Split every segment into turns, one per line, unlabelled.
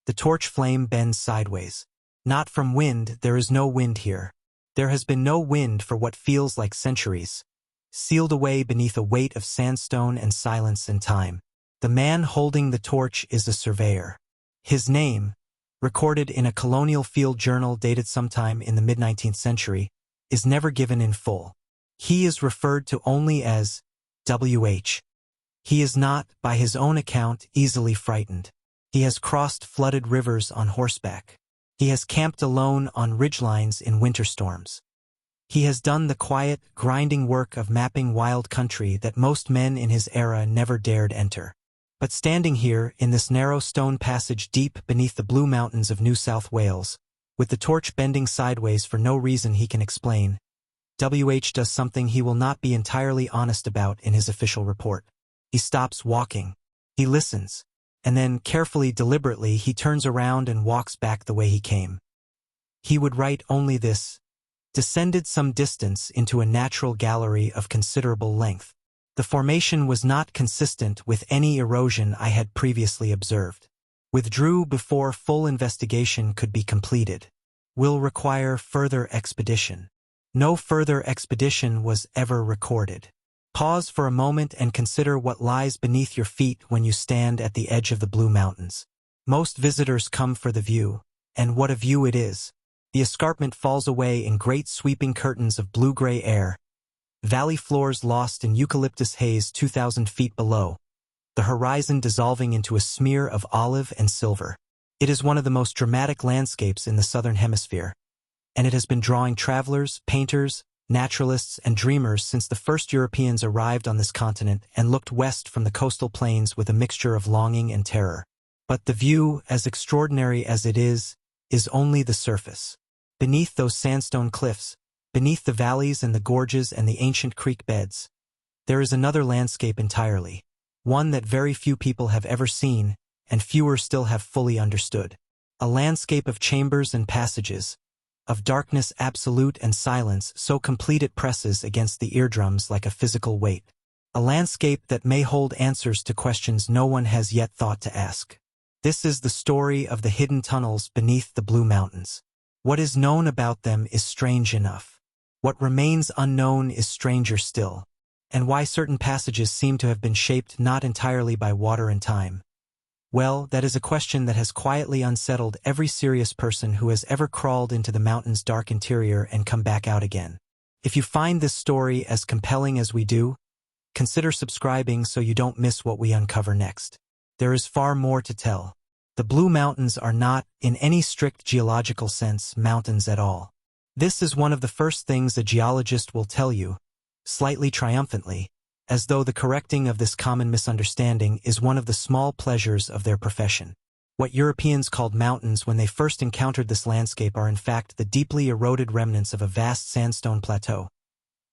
The torch flame bends sideways. Not from wind, there is no wind here. There has been no wind for what feels like centuries. Sealed away beneath a weight of sandstone and silence and time. The man holding the torch is a surveyor. His name, recorded in a colonial field journal dated sometime in the mid-19th century, is never given in full. He is referred to only as W.H. He is not, by his own account, easily frightened. He has crossed flooded rivers on horseback. He has camped alone on ridgelines in winter storms. He has done the quiet, grinding work of mapping wild country that most men in his era never dared enter. But standing here, in this narrow stone passage deep beneath the blue mountains of New South Wales, with the torch bending sideways for no reason he can explain, W.H. does something he will not be entirely honest about in his official report. He stops walking. He listens. And then, carefully, deliberately, he turns around and walks back the way he came. He would write only this: descended some distance into a natural gallery of considerable length. The formation was not consistent with any erosion I had previously observed. Withdrew before full investigation could be completed. Will require further expedition. No further expedition was ever recorded. Pause for a moment and consider what lies beneath your feet when you stand at the edge of the Blue Mountains. Most visitors come for the view, and what a view it is. The escarpment falls away in great sweeping curtains of blue-gray air. Valley floors lost in eucalyptus haze 2,000 feet below. The horizon dissolving into a smear of olive and silver. It is one of the most dramatic landscapes in the southern hemisphere, and it has been drawing travelers, painters, naturalists, and dreamers since the first Europeans arrived on this continent and looked west from the coastal plains with a mixture of longing and terror. But the view, as extraordinary as it is only the surface. Beneath those sandstone cliffs, beneath the valleys and the gorges and the ancient creek beds, there is another landscape entirely, one that very few people have ever seen, and fewer still have fully understood. A landscape of chambers and passages, of darkness absolute and silence so complete it presses against the eardrums like a physical weight. A landscape that may hold answers to questions no one has yet thought to ask. This is the story of the hidden tunnels beneath the Blue Mountains. What is known about them is strange enough. What remains unknown is stranger still. And why certain passages seem to have been shaped not entirely by water and time. Well, that is a question that has quietly unsettled every serious person who has ever crawled into the mountain's dark interior and come back out again. If you find this story as compelling as we do, consider subscribing so you don't miss what we uncover next. There is far more to tell. The Blue Mountains are not, in any strict geological sense, mountains at all. This is one of the first things a geologist will tell you, slightly triumphantly, as though the correcting of this common misunderstanding is one of the small pleasures of their profession. What Europeans called mountains when they first encountered this landscape are in fact the deeply eroded remnants of a vast sandstone plateau.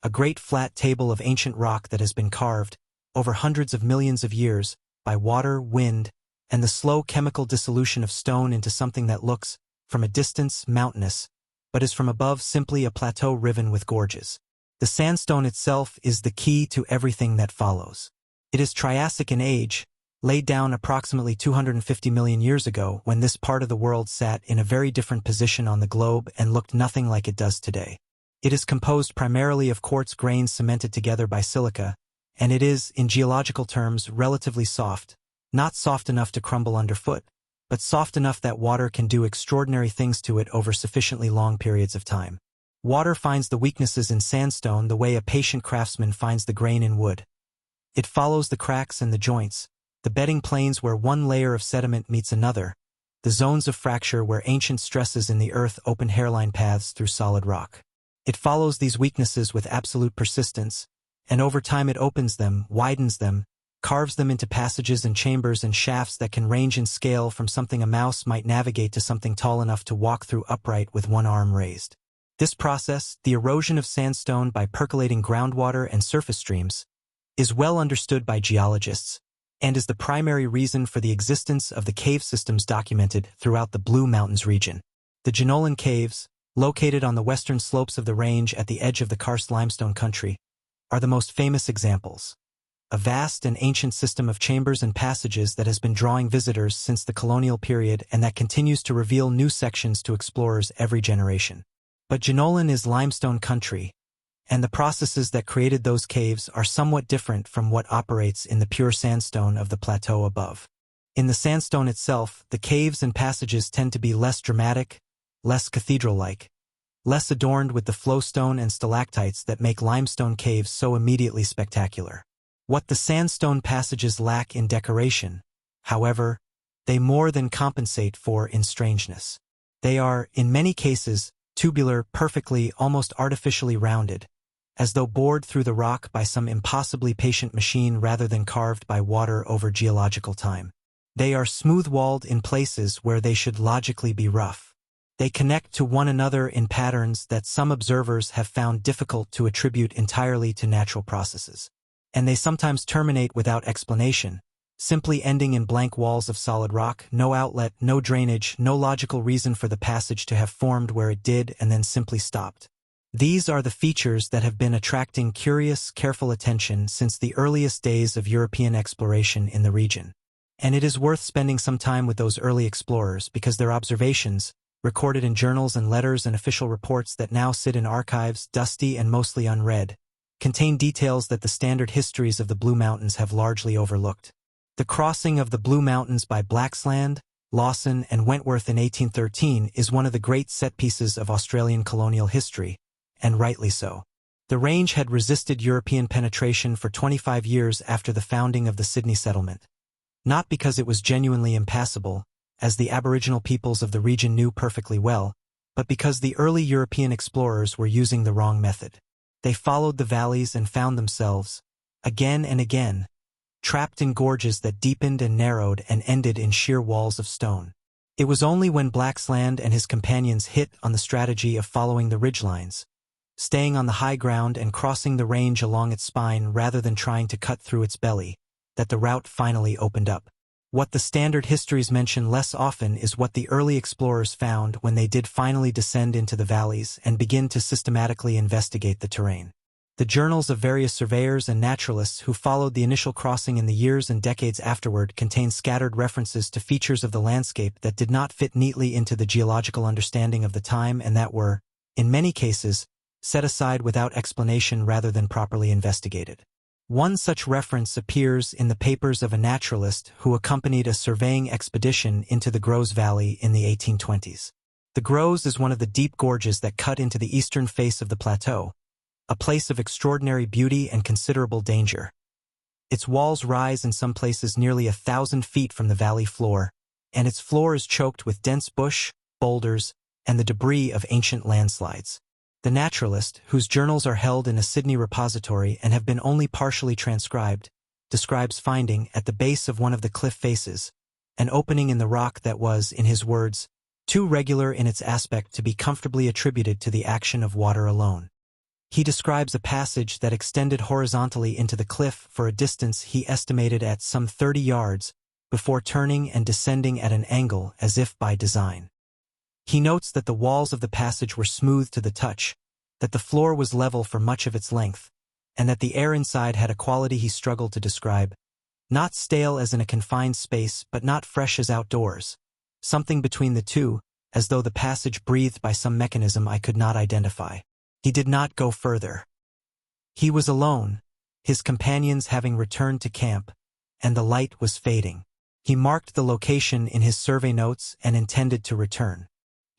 A great flat table of ancient rock that has been carved, over hundreds of millions of years, by water, wind, and the slow chemical dissolution of stone into something that looks, from a distance, mountainous, but is from above simply a plateau riven with gorges. The sandstone itself is the key to everything that follows. It is Triassic in age, laid down approximately 250 million years ago when this part of the world sat in a very different position on the globe and looked nothing like it does today. It is composed primarily of quartz grains cemented together by silica, and it is, in geological terms, relatively soft, not soft enough to crumble underfoot, but soft enough that water can do extraordinary things to it over sufficiently long periods of time. Water finds the weaknesses in sandstone the way a patient craftsman finds the grain in wood. It follows the cracks and the joints, the bedding planes where one layer of sediment meets another, the zones of fracture where ancient stresses in the earth open hairline paths through solid rock. It follows these weaknesses with absolute persistence, and over time it opens them, widens them, carves them into passages and chambers and shafts that can range in scale from something a mouse might navigate to something tall enough to walk through upright with one arm raised. This process, the erosion of sandstone by percolating groundwater and surface streams, is well understood by geologists, and is the primary reason for the existence of the cave systems documented throughout the Blue Mountains region. The Jenolan Caves, located on the western slopes of the range at the edge of the karst limestone country, are the most famous examples. a vast and ancient system of chambers and passages that has been drawing visitors since the colonial period and that continues to reveal new sections to explorers every generation. But Jenolan is limestone country, and the processes that created those caves are somewhat different from what operates in the pure sandstone of the plateau above. In the sandstone itself, the caves and passages tend to be less dramatic, less cathedral-like, less adorned with the flowstone and stalactites that make limestone caves so immediately spectacular. What the sandstone passages lack in decoration, however, they more than compensate for in strangeness. They are, in many cases, tubular, perfectly, almost artificially rounded, as though bored through the rock by some impossibly patient machine rather than carved by water over geological time. They are smooth-walled in places where they should logically be rough. They connect to one another in patterns that some observers have found difficult to attribute entirely to natural processes. And they sometimes terminate without explanation, simply ending in blank walls of solid rock, no outlet, no drainage, no logical reason for the passage to have formed where it did and then simply stopped. These are the features that have been attracting curious, careful attention since the earliest days of European exploration in the region. And it is worth spending some time with those early explorers because their observations, recorded in journals and letters and official reports that now sit in archives, dusty and mostly unread, contain details that the standard histories of the Blue Mountains have largely overlooked. The crossing of the Blue Mountains by Blaxland, Lawson, and Wentworth in 1813 is one of the great set pieces of Australian colonial history, and rightly so. The range had resisted European penetration for 25 years after the founding of the Sydney settlement. Not because it was genuinely impassable, as the Aboriginal peoples of the region knew perfectly well, but because the early European explorers were using the wrong method. They followed the valleys and found themselves, again and again, trapped in gorges that deepened and narrowed and ended in sheer walls of stone. It was only when Blaxland and his companions hit on the strategy of following the ridgelines, staying on the high ground and crossing the range along its spine rather than trying to cut through its belly, that the route finally opened up. What the standard histories mention less often is what the early explorers found when they did finally descend into the valleys and begin to systematically investigate the terrain. The journals of various surveyors and naturalists who followed the initial crossing in the years and decades afterward contain scattered references to features of the landscape that did not fit neatly into the geological understanding of the time and that were, in many cases, set aside without explanation rather than properly investigated. One such reference appears in the papers of a naturalist who accompanied a surveying expedition into the Gros Valley in the 1820s. The Gros is one of the deep gorges that cut into the eastern face of the plateau, a place of extraordinary beauty and considerable danger. Its walls rise in some places nearly 1,000 feet from the valley floor, and its floor is choked with dense bush, boulders, and the debris of ancient landslides. The naturalist, whose journals are held in a Sydney repository and have been only partially transcribed, describes finding, at the base of one of the cliff faces, an opening in the rock that was, in his words, too regular in its aspect to be comfortably attributed to the action of water alone. He describes a passage that extended horizontally into the cliff for a distance he estimated at some 30 yards, before turning and descending at an angle as if by design. He notes that the walls of the passage were smooth to the touch, that the floor was level for much of its length, and that the air inside had a quality he struggled to describe, not stale as in a confined space but not fresh as outdoors, something between the two, as though the passage breathed by some mechanism I could not identify. He did not go further. He was alone, his companions having returned to camp, and the light was fading. He marked the location in his survey notes and intended to return.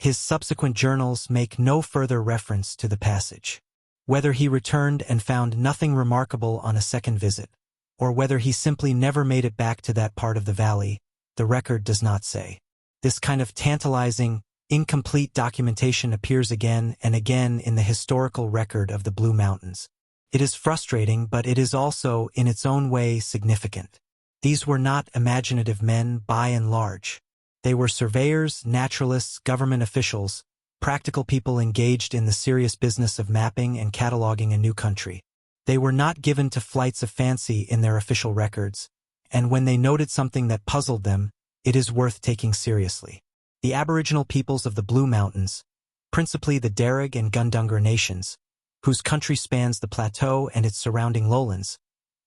His subsequent journals make no further reference to the passage. Whether he returned and found nothing remarkable on a second visit, or whether he simply never made it back to that part of the valley, the record does not say. This kind of tantalizing, incomplete documentation appears again and again in the historical record of the Blue Mountains. It is frustrating, but it is also, in its own way, significant. These were not imaginative men by and large. They were surveyors, naturalists, government officials, practical people engaged in the serious business of mapping and cataloging a new country. They were not given to flights of fancy in their official records, and when they noted something that puzzled them, it is worth taking seriously. The Aboriginal peoples of the Blue Mountains, principally the Darug and Gundungurra nations, whose country spans the plateau and its surrounding lowlands,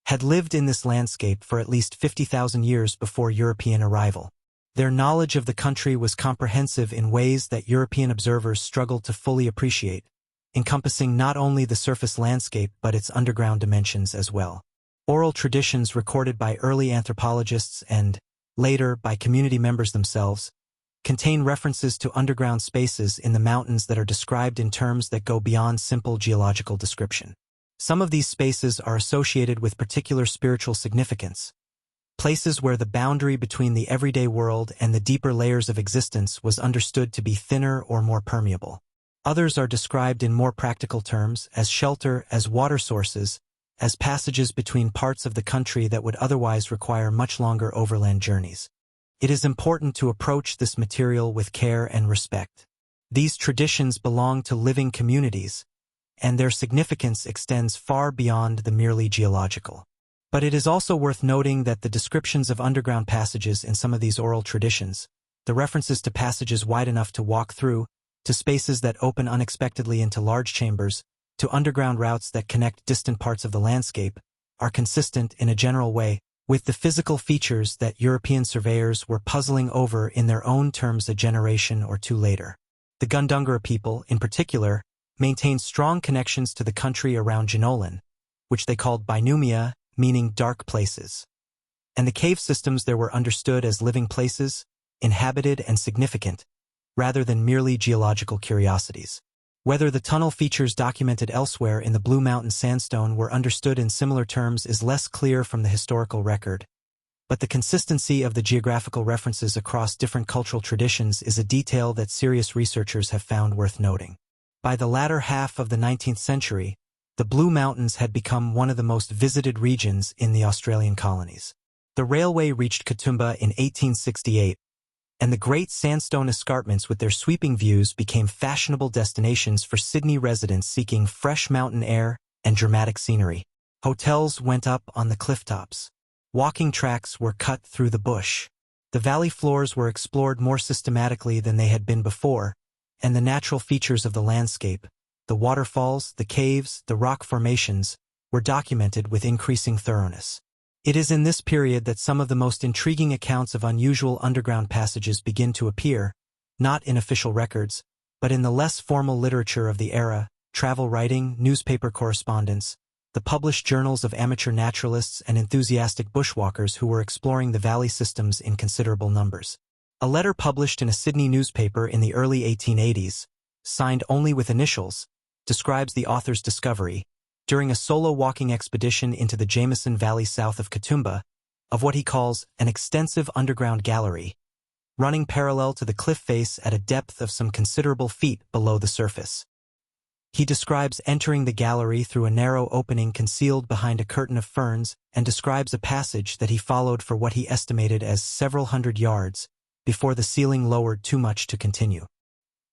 had lived in this landscape for at least 50,000 years before European arrival. Their knowledge of the country was comprehensive in ways that European observers struggled to fully appreciate, encompassing not only the surface landscape but its underground dimensions as well. Oral traditions recorded by early anthropologists and, later, by community members themselves, contain references to underground spaces in the mountains that are described in terms that go beyond simple geological description. Some of these spaces are associated with particular spiritual significance, places where the boundary between the everyday world and the deeper layers of existence was understood to be thinner or more permeable. Others are described in more practical terms, as shelter, as water sources, as passages between parts of the country that would otherwise require much longer overland journeys. It is important to approach this material with care and respect. These traditions belong to living communities, and their significance extends far beyond the merely geological. But it is also worth noting that the descriptions of underground passages in some of these oral traditions, the references to passages wide enough to walk through, to spaces that open unexpectedly into large chambers, to underground routes that connect distant parts of the landscape, are consistent in a general way with the physical features that European surveyors were puzzling over in their own terms a generation or two later. The Gundungura people, in particular, maintained strong connections to the country around Jenolan, which they called Binumia, meaning dark places. And the cave systems there were understood as living places, inhabited and significant, rather than merely geological curiosities. Whether the tunnel features documented elsewhere in the Blue Mountain Sandstone were understood in similar terms is less clear from the historical record, but the consistency of the geographical references across different cultural traditions is a detail that serious researchers have found worth noting. By the latter half of the 19th century, the Blue Mountains had become one of the most visited regions in the Australian colonies. The railway reached Katoomba in 1868, and the Great Sandstone Escarpments with their sweeping views became fashionable destinations for Sydney residents seeking fresh mountain air and dramatic scenery. Hotels went up on the clifftops. Walking tracks were cut through the bush. The valley floors were explored more systematically than they had been before, and the natural features of the landscape, the waterfalls, the caves, the rock formations, were documented with increasing thoroughness. It is in this period that some of the most intriguing accounts of unusual underground passages begin to appear, not in official records, but in the less formal literature of the era, travel writing, newspaper correspondence, the published journals of amateur naturalists and enthusiastic bushwalkers who were exploring the valley systems in considerable numbers. A letter published in a Sydney newspaper in the early 1880s, signed only with initials, describes the author's discovery, during a solo walking expedition into the Jameson Valley south of Katoomba, of what he calls an extensive underground gallery, running parallel to the cliff face at a depth of some considerable feet below the surface. He describes entering the gallery through a narrow opening concealed behind a curtain of ferns and describes a passage that he followed for what he estimated as several hundred yards, before the ceiling lowered too much to continue.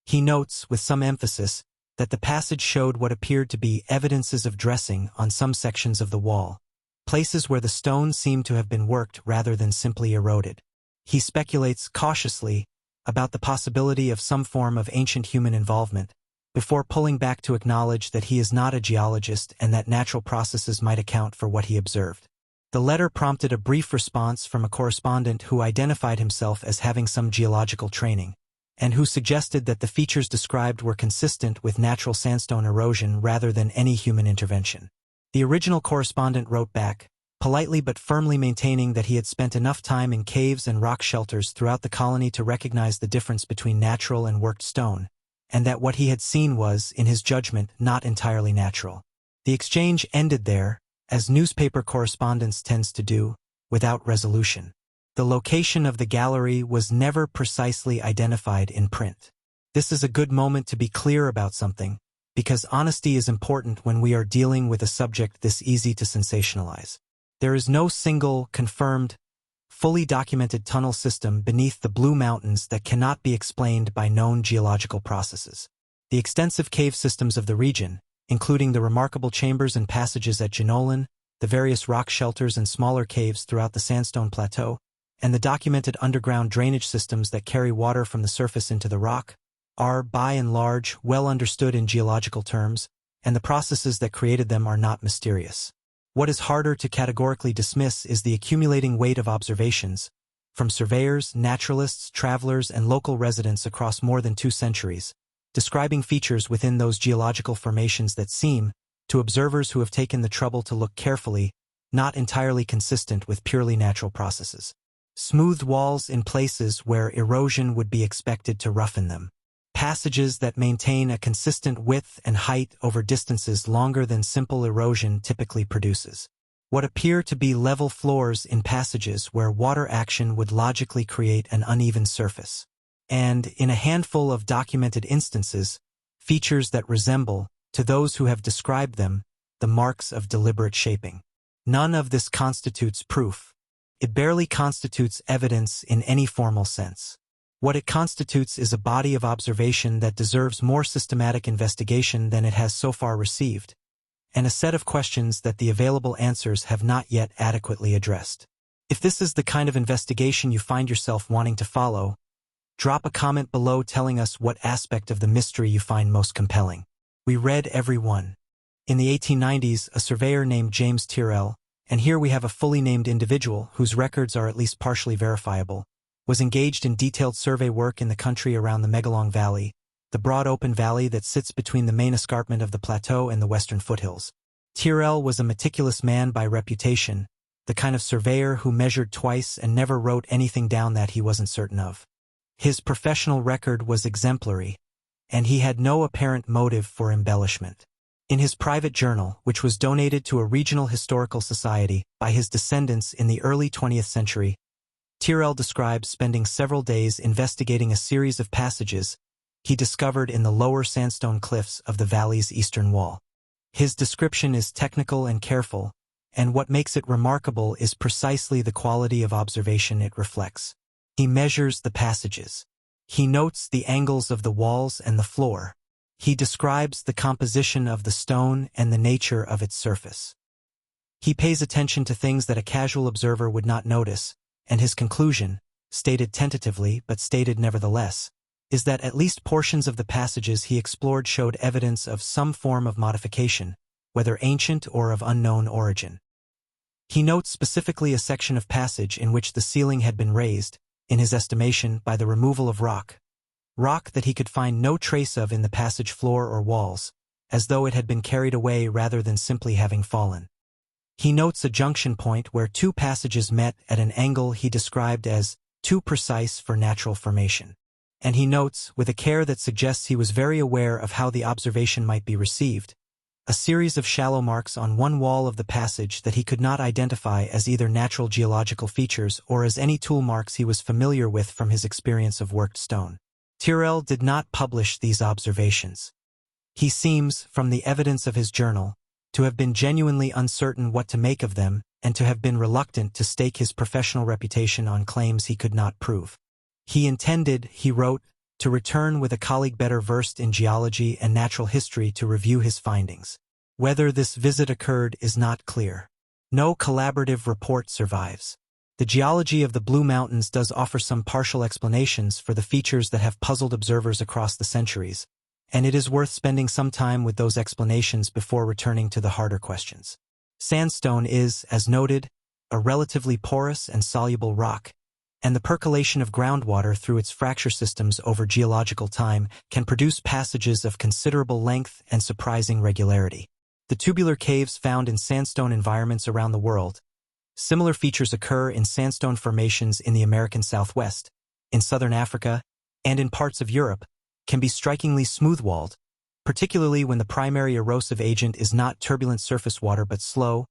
He notes, with some emphasis, that the passage showed what appeared to be evidences of dressing on some sections of the wall, places where the stone seemed to have been worked rather than simply eroded. He speculates cautiously about the possibility of some form of ancient human involvement, before pulling back to acknowledge that he is not a geologist and that natural processes might account for what he observed. The letter prompted a brief response from a correspondent who identified himself as having some geological training, and who suggested that the features described were consistent with natural sandstone erosion rather than any human intervention. The original correspondent wrote back, politely but firmly maintaining that he had spent enough time in caves and rock shelters throughout the colony to recognize the difference between natural and worked stone, and that what he had seen was, in his judgment, not entirely natural. The exchange ended there, as newspaper correspondence tends to do, without resolution. The location of the gallery was never precisely identified in print. This is a good moment to be clear about something, because honesty is important when we are dealing with a subject this easy to sensationalize. There is no single, confirmed, fully documented tunnel system beneath the Blue Mountains that cannot be explained by known geological processes. The extensive cave systems of the region, including the remarkable chambers and passages at Jenolan, the various rock shelters and smaller caves throughout the Sandstone Plateau, and the documented underground drainage systems that carry water from the surface into the rock, are, by and large, well understood in geological terms, and the processes that created them are not mysterious. What is harder to categorically dismiss is the accumulating weight of observations, from surveyors, naturalists, travelers, and local residents across more than 2 centuries, describing features within those geological formations that seem, to observers who have taken the trouble to look carefully, not entirely consistent with purely natural processes. Smoothed walls in places where erosion would be expected to roughen them. Passages that maintain a consistent width and height over distances longer than simple erosion typically produces. What appear to be level floors in passages where water action would logically create an uneven surface. And, in a handful of documented instances, features that resemble, to those who have described them, the marks of deliberate shaping. None of this constitutes proof. It barely constitutes evidence in any formal sense. What it constitutes is a body of observation that deserves more systematic investigation than it has so far received, and a set of questions that the available answers have not yet adequately addressed. If this is the kind of investigation you find yourself wanting to follow, drop a comment below telling us what aspect of the mystery you find most compelling. We read every one. In the 1890s, a surveyor named James Tyrrell, and here we have a fully named individual whose records are at least partially verifiable, was engaged in detailed survey work in the country around the Megalong Valley, the broad open valley that sits between the main escarpment of the plateau and the western foothills. Tyrrell was a meticulous man by reputation, the kind of surveyor who measured twice and never wrote anything down that he wasn't certain of. His professional record was exemplary, and he had no apparent motive for embellishment. In his private journal, which was donated to a regional historical society by his descendants in the early 20th century, Tyrrell describes spending several days investigating a series of passages he discovered in the lower sandstone cliffs of the valley's eastern wall. His description is technical and careful, and what makes it remarkable is precisely the quality of observation it reflects. He measures the passages. He notes the angles of the walls and the floor. He describes the composition of the stone and the nature of its surface. He pays attention to things that a casual observer would not notice, and his conclusion, stated tentatively but stated nevertheless, is that at least portions of the passages he explored showed evidence of some form of modification, whether ancient or of unknown origin. He notes specifically a section of passage in which the ceiling had been raised, in his estimation, by the removal of rock that he could find no trace of in the passage floor or walls, as though it had been carried away rather than simply having fallen. He notes a junction point where 2 passages met at an angle he described as too precise for natural formation. And he notes, with a care that suggests he was very aware of how the observation might be received, a series of shallow marks on one wall of the passage that he could not identify as either natural geological features or as any tool marks he was familiar with from his experience of worked stone. Tyrrell did not publish these observations. He seems, from the evidence of his journal, to have been genuinely uncertain what to make of them and to have been reluctant to stake his professional reputation on claims he could not prove. He intended, he wrote, to return with a colleague better versed in geology and natural history to review his findings. Whether this visit occurred is not clear. No collaborative report survives. The geology of the Blue Mountains does offer some partial explanations for the features that have puzzled observers across the centuries, and it is worth spending some time with those explanations before returning to the harder questions. Sandstone is, as noted, a relatively porous and soluble rock, and the percolation of groundwater through its fracture systems over geological time can produce passages of considerable length and surprising regularity. The tubular caves found in sandstone environments around the world. Similar features occur in sandstone formations in the American Southwest, in southern Africa, and in parts of Europe, can be strikingly smooth-walled, particularly when the primary erosive agent is not turbulent surface water but slow,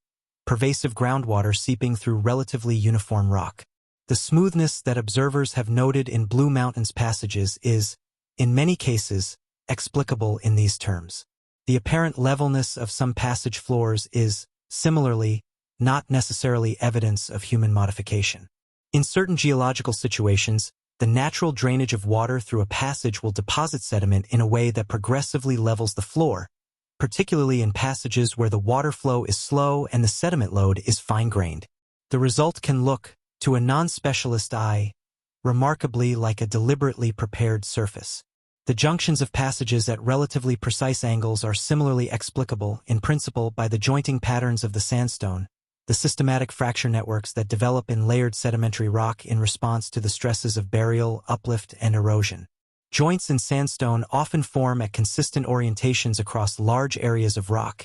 pervasive groundwater seeping through relatively uniform rock. The smoothness that observers have noted in Blue Mountains passages is, in many cases, explicable in these terms. The apparent levelness of some passage floors is, similarly, not necessarily evidence of human modification. In certain geological situations, the natural drainage of water through a passage will deposit sediment in a way that progressively levels the floor, particularly in passages where the water flow is slow and the sediment load is fine-grained. The result can look, to a non-specialist eye, remarkably like a deliberately prepared surface. The junctions of passages at relatively precise angles are similarly explicable, in principle, by the jointing patterns of the sandstone, the systematic fracture networks that develop in layered sedimentary rock in response to the stresses of burial, uplift, and erosion. Joints in sandstone often form at consistent orientations across large areas of rock,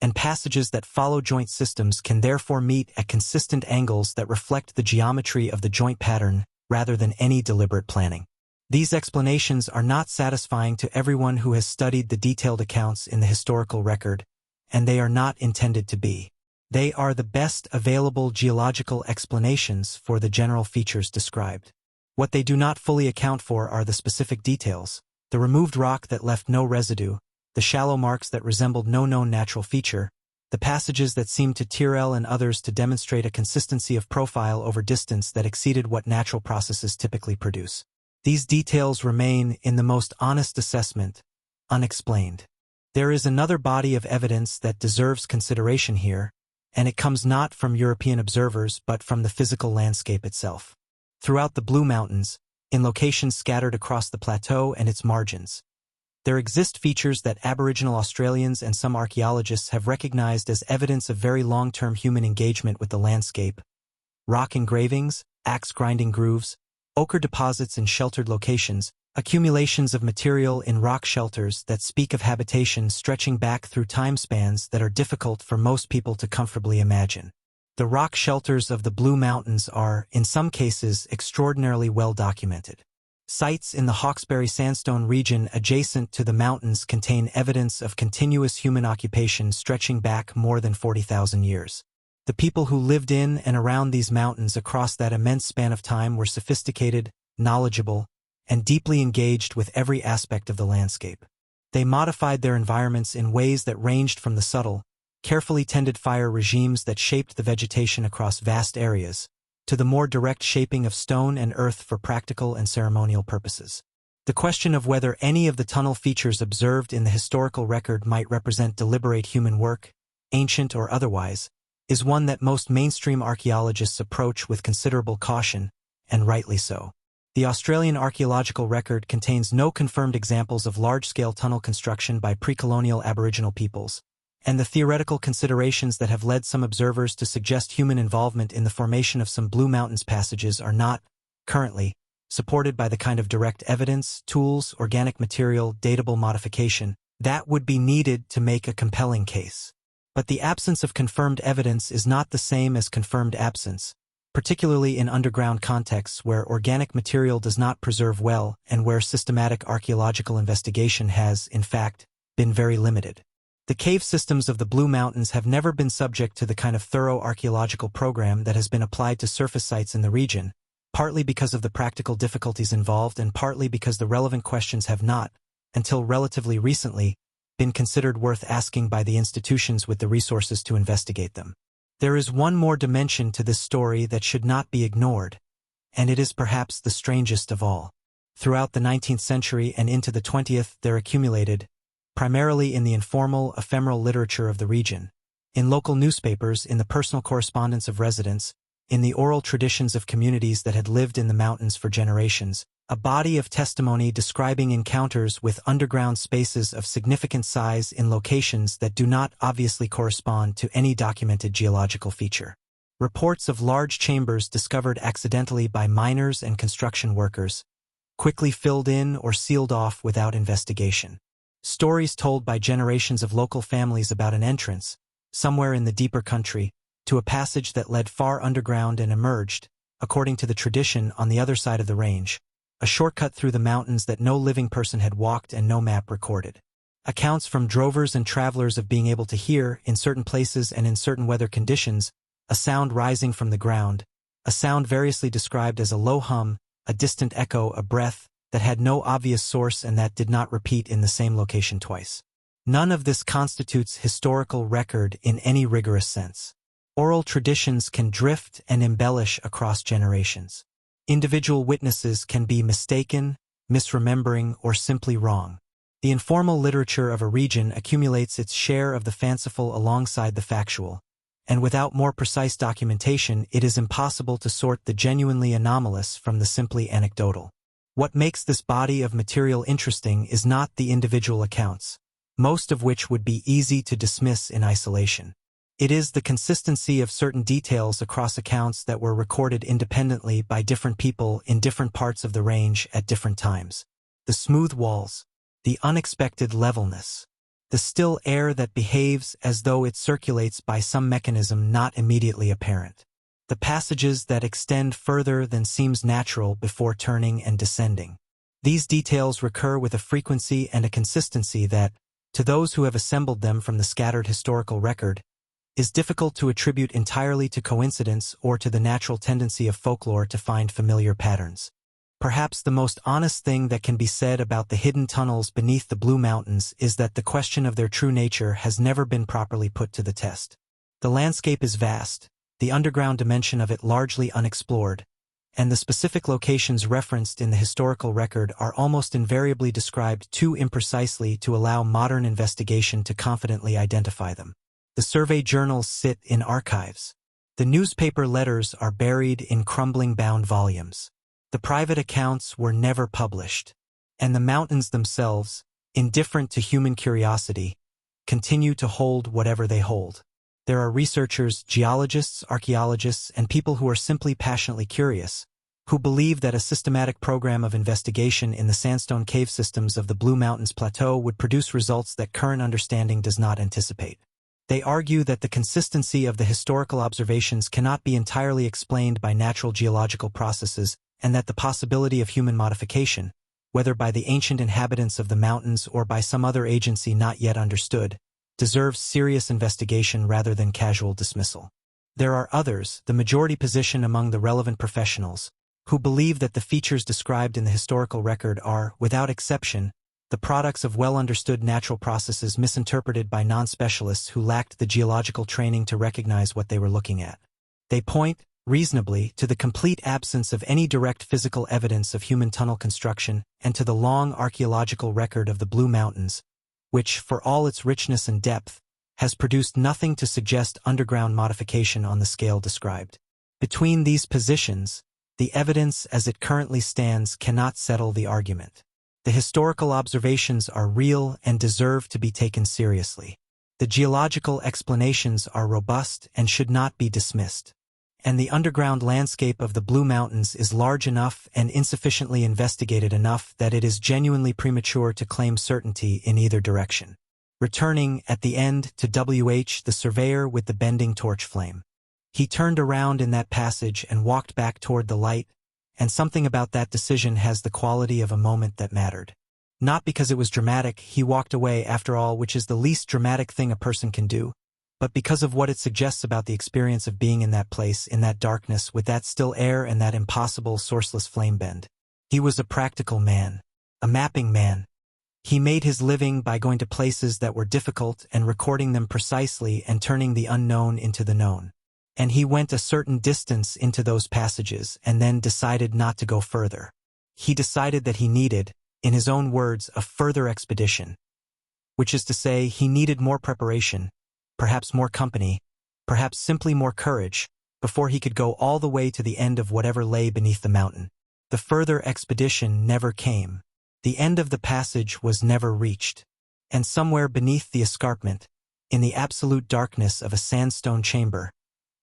and passages that follow joint systems can therefore meet at consistent angles that reflect the geometry of the joint pattern rather than any deliberate planning. These explanations are not satisfying to everyone who has studied the detailed accounts in the historical record, and they are not intended to be. They are the best available geological explanations for the general features described. What they do not fully account for are the specific details, the removed rock that left no residue, the shallow marks that resembled no known natural feature, the passages that seemed to Tyrrell and others to demonstrate a consistency of profile over distance that exceeded what natural processes typically produce. These details remain, in the most honest assessment, unexplained. There is another body of evidence that deserves consideration here, and it comes not from European observers but from the physical landscape itself. Throughout the Blue Mountains, in locations scattered across the plateau and its margins, there exist features that Aboriginal Australians and some archaeologists have recognized as evidence of very long-term human engagement with the landscape. Rock engravings, axe-grinding grooves, ochre deposits in sheltered locations, accumulations of material in rock shelters that speak of habitation stretching back through time spans that are difficult for most people to comfortably imagine. The rock shelters of the Blue Mountains are, in some cases, extraordinarily well documented. Sites in the Hawkesbury Sandstone region adjacent to the mountains contain evidence of continuous human occupation stretching back more than 40,000 years. The people who lived in and around these mountains across that immense span of time were sophisticated, knowledgeable, and deeply engaged with every aspect of the landscape. They modified their environments in ways that ranged from the subtle, carefully tended fire regimes that shaped the vegetation across vast areas, to the more direct shaping of stone and earth for practical and ceremonial purposes. The question of whether any of the tunnel features observed in the historical record might represent deliberate human work, ancient or otherwise, is one that most mainstream archaeologists approach with considerable caution, and rightly so. The Australian archaeological record contains no confirmed examples of large-scale tunnel construction by pre-colonial Aboriginal peoples, and the theoretical considerations that have led some observers to suggest human involvement in the formation of some Blue Mountains passages are not, currently, supported by the kind of direct evidence, tools, organic material, datable modification that would be needed to make a compelling case. But the absence of confirmed evidence is not the same as confirmed absence, particularly in underground contexts where organic material does not preserve well and where systematic archaeological investigation has, in fact, been very limited. The cave systems of the Blue Mountains have never been subject to the kind of thorough archaeological program that has been applied to surface sites in the region, partly because of the practical difficulties involved and partly because the relevant questions have not, until relatively recently, been considered worth asking by the institutions with the resources to investigate them. There is one more dimension to this story that should not be ignored, and it is perhaps the strangest of all. Throughout the 19th century and into the 20th, there accumulated, primarily in the informal, ephemeral literature of the region, in local newspapers, in the personal correspondence of residents, in the oral traditions of communities that had lived in the mountains for generations, a body of testimony describing encounters with underground spaces of significant size in locations that do not obviously correspond to any documented geological feature. Reports of large chambers discovered accidentally by miners and construction workers, quickly filled in or sealed off without investigation. Stories told by generations of local families about an entrance, somewhere in the deeper country, to a passage that led far underground and emerged, according to the tradition, on the other side of the range, a shortcut through the mountains that no living person had walked and no map recorded. Accounts from drovers and travelers of being able to hear, in certain places and in certain weather conditions, a sound rising from the ground, a sound variously described as a low hum, a distant echo, a breath, that had no obvious source and that did not repeat in the same location twice. None of this constitutes historical record in any rigorous sense. Oral traditions can drift and embellish across generations. Individual witnesses can be mistaken, misremembering, or simply wrong. The informal literature of a region accumulates its share of the fanciful alongside the factual, and without more precise documentation, it is impossible to sort the genuinely anomalous from the simply anecdotal. What makes this body of material interesting is not the individual accounts, most of which would be easy to dismiss in isolation. It is the consistency of certain details across accounts that were recorded independently by different people in different parts of the range at different times. The smooth walls, the unexpected levelness, the still air that behaves as though it circulates by some mechanism not immediately apparent. The passages that extend further than seems natural before turning and descending. These details recur with a frequency and a consistency that, to those who have assembled them from the scattered historical record, is difficult to attribute entirely to coincidence or to the natural tendency of folklore to find familiar patterns. Perhaps the most honest thing that can be said about the hidden tunnels beneath the Blue Mountains is that the question of their true nature has never been properly put to the test. The landscape is vast, the underground dimension of it largely unexplored, and the specific locations referenced in the historical record are almost invariably described too imprecisely to allow modern investigation to confidently identify them. The survey journals sit in archives. The newspaper letters are buried in crumbling bound volumes. The private accounts were never published, and the mountains themselves, indifferent to human curiosity, continue to hold whatever they hold. There are researchers, geologists, archaeologists, and people who are simply passionately curious, who believe that a systematic program of investigation in the sandstone cave systems of the Blue Mountains Plateau would produce results that current understanding does not anticipate. They argue that the consistency of the historical observations cannot be entirely explained by natural geological processes, and that the possibility of human modification, whether by the ancient inhabitants of the mountains or by some other agency not yet understood, deserves serious investigation rather than casual dismissal. There are others, the majority position among the relevant professionals, who believe that the features described in the historical record are, without exception, the products of well-understood natural processes misinterpreted by non-specialists who lacked the geological training to recognize what they were looking at. They point, reasonably, to the complete absence of any direct physical evidence of human tunnel construction and to the long archaeological record of the Blue Mountains, which, for all its richness and depth, has produced nothing to suggest underground modification on the scale described. Between these positions, the evidence as it currently stands cannot settle the argument. The historical observations are real and deserve to be taken seriously. The geological explanations are robust and should not be dismissed. And the underground landscape of the Blue Mountains is large enough and insufficiently investigated enough that it is genuinely premature to claim certainty in either direction. Returning, at the end, to W.H., the surveyor with the bending torch flame. He turned around in that passage and walked back toward the light, and something about that decision has the quality of a moment that mattered. Not because it was dramatic, he walked away after all, which is the least dramatic thing a person can do, but because of what it suggests about the experience of being in that place, in that darkness, with that still air and that impossible, sourceless flame bend. He was a practical man, a mapping man. He made his living by going to places that were difficult and recording them precisely and turning the unknown into the known. And he went a certain distance into those passages and then decided not to go further. He decided that he needed, in his own words, a further expedition, which is to say, he needed more preparation, perhaps more company, perhaps simply more courage, before he could go all the way to the end of whatever lay beneath the mountain. The further expedition never came. The end of the passage was never reached. And somewhere beneath the escarpment, in the absolute darkness of a sandstone chamber,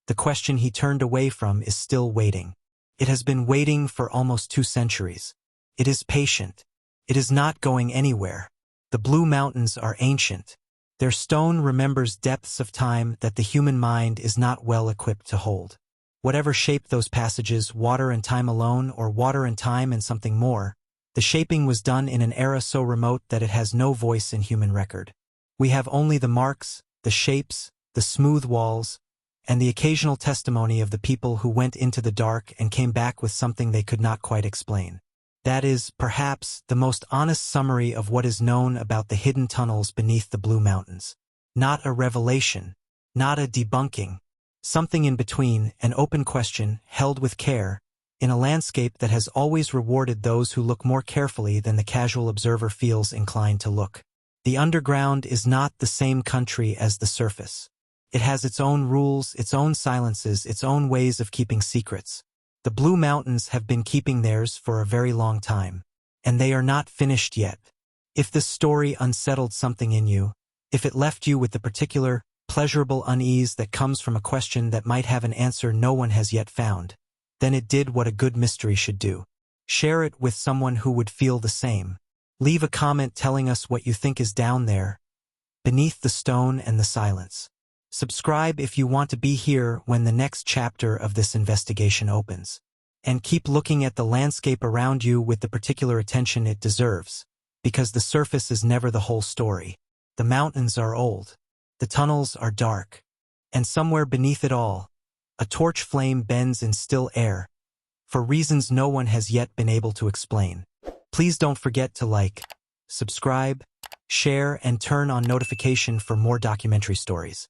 the question he turned away from is still waiting. It has been waiting for almost 2 centuries. It is patient. It is not going anywhere. The Blue Mountains are ancient. Their stone remembers depths of time that the human mind is not well equipped to hold. Whatever shaped those passages, water and time alone, or water and time and something more, the shaping was done in an era so remote that it has no voice in human record. We have only the marks, the shapes, the smooth walls, and the occasional testimony of the people who went into the dark and came back with something they could not quite explain. That is, perhaps, the most honest summary of what is known about the hidden tunnels beneath the Blue Mountains. Not a revelation, not a debunking, something in between, an open question, held with care, in a landscape that has always rewarded those who look more carefully than the casual observer feels inclined to look. The underground is not the same country as the surface. It has its own rules, its own silences, its own ways of keeping secrets. The Blue Mountains have been keeping theirs for a very long time, and they are not finished yet. If this story unsettled something in you, if it left you with the particular, pleasurable unease that comes from a question that might have an answer no one has yet found, then it did what a good mystery should do. Share it with someone who would feel the same. Leave a comment telling us what you think is down there, beneath the stone and the silence. Subscribe if you want to be here when the next chapter of this investigation opens. And keep looking at the landscape around you with the particular attention it deserves, because the surface is never the whole story. The mountains are old. The tunnels are dark. And somewhere beneath it all, a torch flame bends in still air, for reasons no one has yet been able to explain. Please don't forget to like, subscribe, share, and turn on notification for more documentary stories.